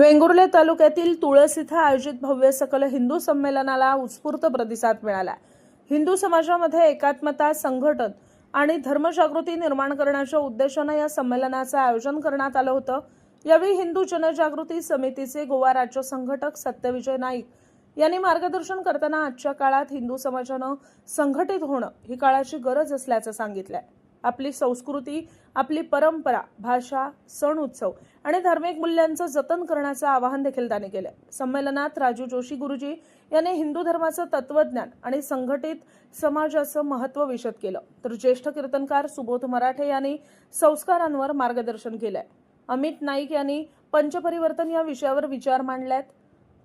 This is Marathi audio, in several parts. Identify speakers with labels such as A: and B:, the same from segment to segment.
A: वेंगुर्ले तालुक्यातील तुळस इथं आयोजित भव्य सकल हिंदू संमेलनाला उत्स्फूर्त प्रतिसाद मिळाला। हिंदू समाजामध्ये एकात्मता, संघटन आणि धर्मजागृती निर्माण करण्याच्या उद्देशाने या संमेलनाचे आयोजन करण्यात आलं होतं। यावेळी हिंदू जनजागृती समितीचे गोवा राज्य संघटक सत्यविजय नाईक यांनी मार्गदर्शन करताना आजच्या काळात हिंदू समाजाने संघटित होणं ही काळाची गरज असल्याचं सांगितलंय। आपली संस्कृती, आपली परंपरा, भाषा, सण उत्सव आणि धार्मिक मूल्यांचं जतन करण्याचं आवाहन देखील त्यांनी केलं। संमेलनात राजू जोशी गुरुजी यांनी हिंदू धर्माचं तत्वज्ञान आणि संघटित समाजाचं महत्त्व विशद केलं, तर ज्येष्ठ कीर्तनकार सुबोध मराठे यांनी संस्कारांवर मार्गदर्शन केलंय। अमित नाईक यांनी पंचपरिवर्तन या विषयावर विचार मांडलेत।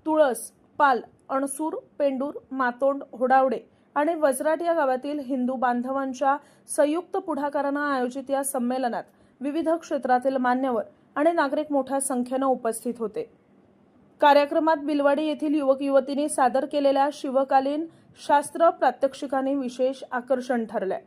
A: तुळस, पाल, अणसूर, पेंडूर, मातोंड, होडावडे आणि वजराट या गावातील हिंदू बांधवांच्या संयुक्त पुढाकाराने आयोजित या संमेलनात विविध क्षेत्रातील मान्यवर आणि नागरिक मोठ्या संख्येने उपस्थित होते। कार्यक्रमात बिलवाडी येथील युवक युवतींनी सादर केलेल्या शिवकालीन शास्त्र प्रात्यक्षिकाने विशेष आकर्षण ठरले।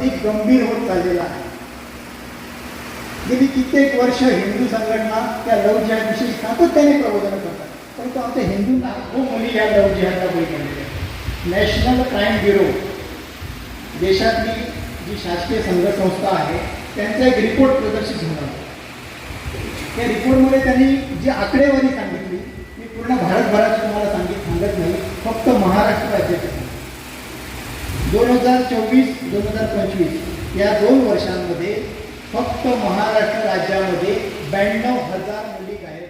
B: अधिक गंभीर होत चाललेला आहे. गेली कित्येक वर्ष हिंदू संघटना त्या लव जिहादविषयी सातत्याने प्रबोधन करतात, परंतु आमच्या हिंदू लाखो मुली या लव जिहादला बळी पडलेल्या आहेत. नॅशनल क्राईम ब्युरो देशातली जी शासकीय संघसंस्था आहे त्यांचा एक रिपोर्ट प्रदर्शित झाला. त्या रिपोर्टमध्ये त्यांनी जी आकडेवारी सांगितली मी पूर्ण भारतभराची तुम्हाला सांगत नाही, फक्त महाराष्ट्र राज्याची 2024-2025 या 2 वर्षांमध्ये फक्त महाराष्ट्र राज्यामध्ये 92,000 मुली गायब